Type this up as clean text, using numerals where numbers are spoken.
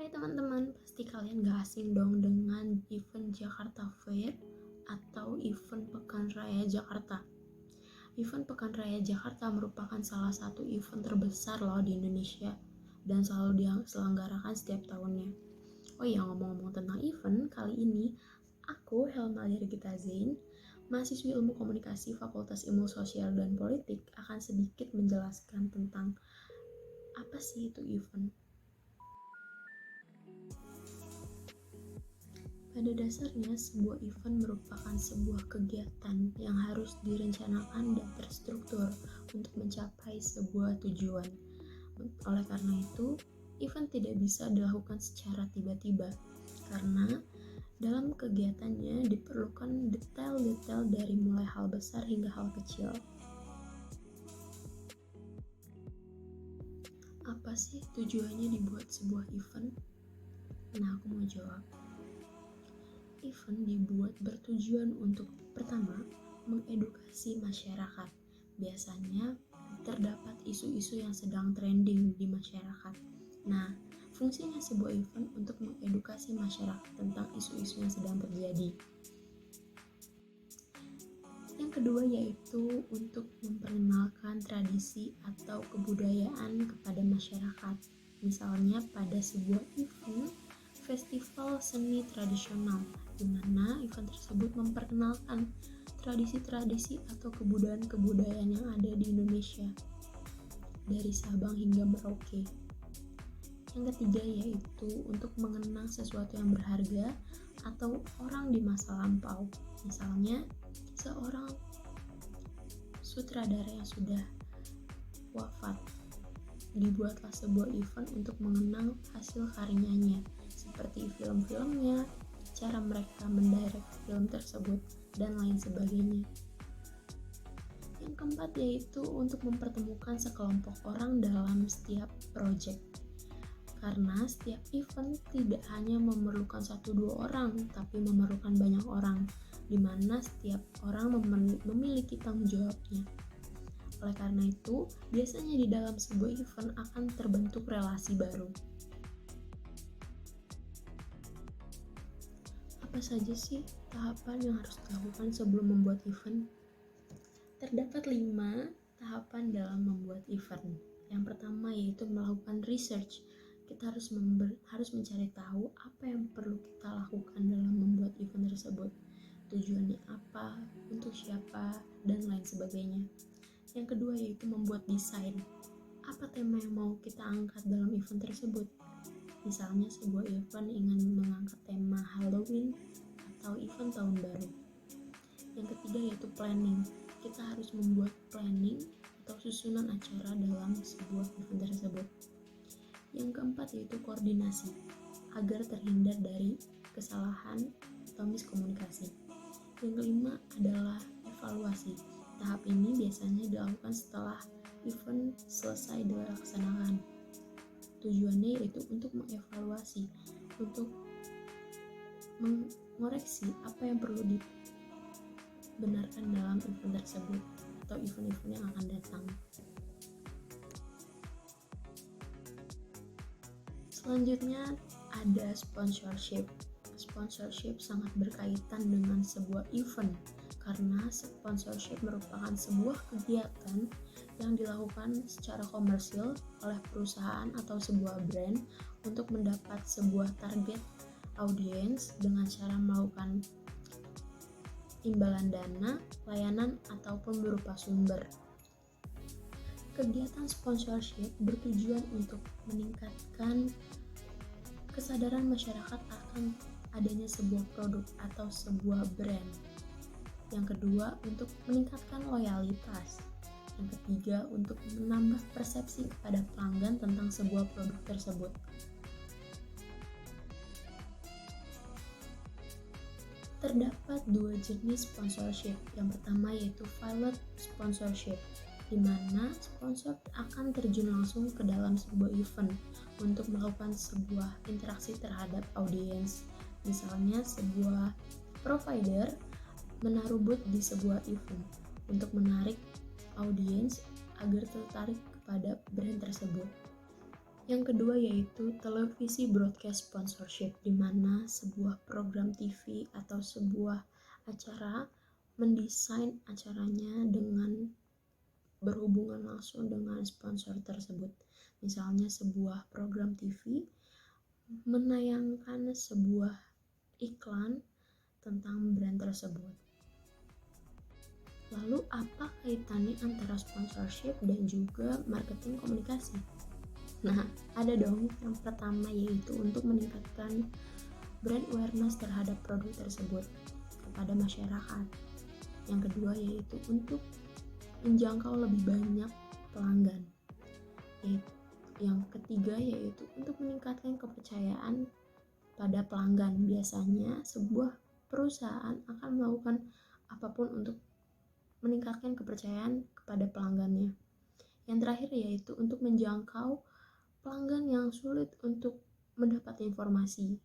Hai teman-teman, pasti kalian gak asing dong dengan event Jakarta Fair atau event Pekan Raya Jakarta. Event Pekan Raya Jakarta merupakan salah satu event terbesar loh di Indonesia dan selalu diselenggarakan setiap tahunnya. Oh iya, ngomong-ngomong tentang event, kali ini aku, Helma Lirgita Zain, mahasiswi Ilmu Komunikasi Fakultas Ilmu Sosial dan Politik, akan sedikit menjelaskan tentang apa sih itu event. Pada dasarnya, sebuah event merupakan sebuah kegiatan yang harus direncanakan dan terstruktur untuk mencapai sebuah tujuan. Oleh karena itu, event tidak bisa dilakukan secara tiba-tiba, karena dalam kegiatannya diperlukan detail-detail dari mulai hal besar hingga hal kecil. Apa sih tujuannya dibuat sebuah event? Nah, aku mau jawab. Event dibuat bertujuan untuk pertama, mengedukasi masyarakat. Biasanya terdapat isu-isu yang sedang trending di masyarakat. Nah, fungsinya sebuah event untuk mengedukasi masyarakat tentang isu-isu yang sedang terjadi. Yang kedua yaitu untuk memperkenalkan tradisi atau kebudayaan kepada masyarakat. Misalnya pada sebuah event festival seni tradisional, di mana event tersebut memperkenalkan tradisi-tradisi atau kebudayaan-kebudayaan yang ada di Indonesia, dari Sabang hingga Merauke. Yang ketiga yaitu untuk mengenang sesuatu yang berharga atau orang di masa lampau. Misalnya, seorang sutradara yang sudah wafat, dibuatlah sebuah event untuk mengenang hasil karyanya, seperti film-filmnya, cara mereka mendirect film tersebut, dan lain sebagainya. Yang keempat yaitu untuk mempertemukan sekelompok orang dalam setiap project. Karena setiap event tidak hanya memerlukan 1-2 orang, tapi memerlukan banyak orang, di mana setiap orang memiliki tanggung jawabnya. Oleh karena itu, biasanya di dalam sebuah event akan terbentuk relasi baru. Apa saja sih tahapan yang harus dilakukan sebelum membuat event? Terdapat 5 tahapan dalam membuat event. Yang pertama yaitu melakukan research. Kita harus mencari tahu apa yang perlu kita lakukan dalam membuat event tersebut. Tujuannya apa, untuk siapa, dan lain sebagainya. Yang kedua yaitu membuat desain. Apa tema yang mau kita angkat dalam event tersebut? Misalnya sebuah event ingin mengangkat tema Halloween atau event tahun baru. Yang ketiga yaitu planning. Kita harus membuat planning atau susunan acara dalam sebuah event tersebut. Yang keempat yaitu koordinasi, agar terhindar dari kesalahan atau miskomunikasi. Yang kelima adalah evaluasi. Tahap ini biasanya dilakukan setelah event selesai dilaksanakan. Tujuannya yaitu untuk mengevaluasi, untuk mengoreksi apa yang perlu dibenarkan dalam event tersebut atau event-event yang akan datang. Selanjutnya ada sponsorship. Sponsorship sangat berkaitan dengan sebuah event karena sponsorship merupakan sebuah kegiatan yang dilakukan secara komersil oleh perusahaan atau sebuah brand untuk mendapat sebuah target audiens dengan cara melakukan imbalan dana, layanan, ataupun berupa sumber. Kegiatan sponsorship bertujuan untuk meningkatkan kesadaran masyarakat akan adanya sebuah produk atau sebuah brand. Yang kedua, untuk meningkatkan loyalitas. Yang ketiga, untuk menambah persepsi kepada pelanggan tentang sebuah produk tersebut. Terdapat 2 jenis sponsorship. Yang pertama yaitu pilot sponsorship, di mana sponsor akan terjun langsung ke dalam sebuah event untuk melakukan sebuah interaksi terhadap audiens. Misalnya sebuah provider menaruh booth di sebuah event untuk menarik audiens agar tertarik kepada brand tersebut. Yang kedua yaitu televisi broadcast sponsorship, di mana sebuah program TV atau sebuah acara mendesain acaranya dengan berhubungan langsung dengan sponsor tersebut. Misalnya sebuah program TV menayangkan sebuah iklan tentang brand tersebut. Lalu apa kaitannya antara sponsorship dan juga marketing komunikasi? Nah, ada dong. Yang pertama yaitu untuk meningkatkan brand awareness terhadap produk tersebut kepada masyarakat. Yang kedua yaitu untuk menjangkau lebih banyak pelanggan. Yang ketiga yaitu untuk meningkatkan kepercayaan pada pelanggan. Biasanya sebuah perusahaan akan melakukan apapun untuk meningkatkan kepercayaan kepada pelanggannya. Yang terakhir yaitu untuk menjangkau pelanggan yang sulit untuk mendapat informasi.